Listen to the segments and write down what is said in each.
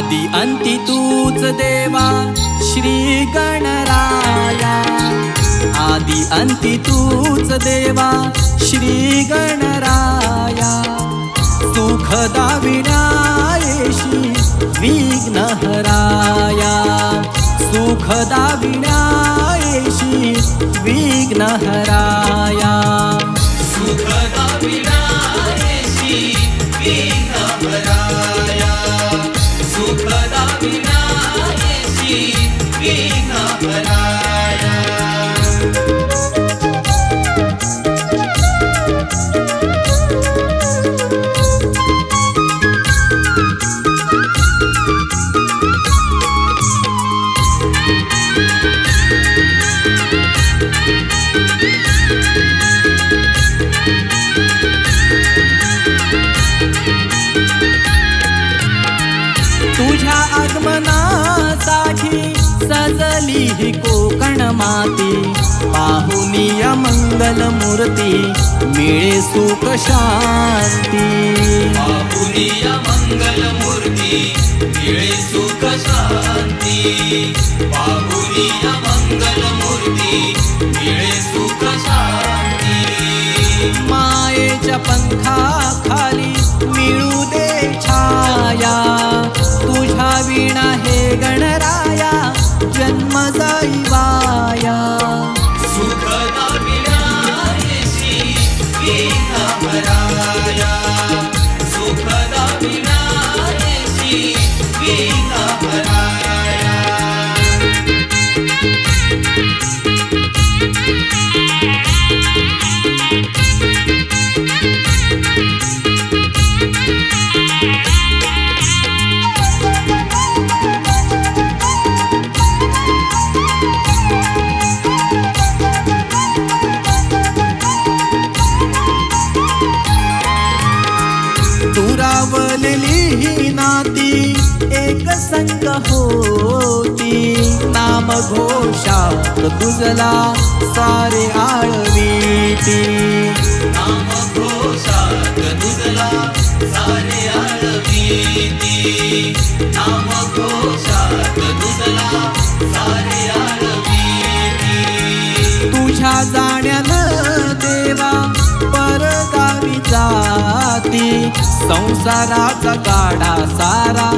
आदि अंती तूच देवा श्री गणराया। आदि अंती तूच देवा श्री गणराया। सुखदा विनायेशी विघ्नहराया। सुखदा विनायेशी विघ्नहराया। सुखदा विनायेशी विघ्नहराया। सुखदा विनायेशी विघ्नहराया। तुझ्या आगमनासाठी सजली ही कोकण माती। पाहुनिया मंगल मूर्ती मिळे सुख शांती। पाहुनिया मंगल मूर्ती मिळे सुख शांती। पाहुनिया मंगल मूर्ती मिळे सुख शांती। मायेच्या पंखाखाली मिळू दे छाया। तुझ्या विना हे गणराया जन्म जाई वाया। सुखदा विनायेशी विघ्नहराया। सुखदा विनायेशी विघ्नहराया। दुरावलेली ही नाती एक संग होती। नाम घोषात तुझला सारे आळवीती। नाम घोषात तुझला सारे आळवीती। नाम घोषात तुझला सारे आळवीती। तुझ्या जाण्यानं देवा परगावी जाती। संसाराचा गाडा सारा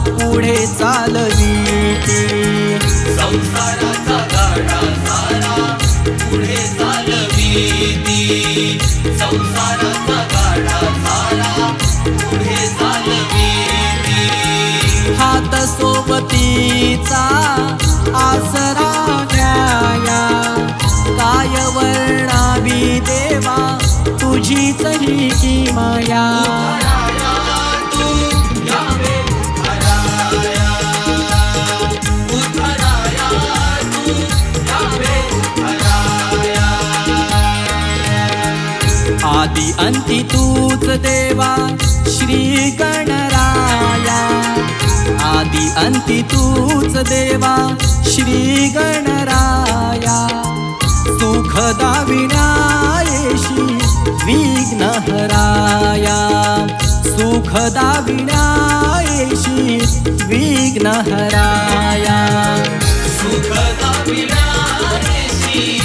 पुढे चालवीती। संसाराचा गाडा सारा पुढे चालवीती। संसाराचा गाडा सारा पुढे चालवीती। हात सोबतीचा आसरा न्याया। काय वर्णावी देवा तुझीच ही की माया। तू यावे उद्धराया। उद्धराया तू यावे उद्धराया। आदि अंती तूच देवा श्री गणराया। आदि अंती तूच देवा श्री गणराया। सुखदा विनायेशी विघ्नहराया। सुखदा विनायेशी विघ्नहराया। सुखदा विनायेशी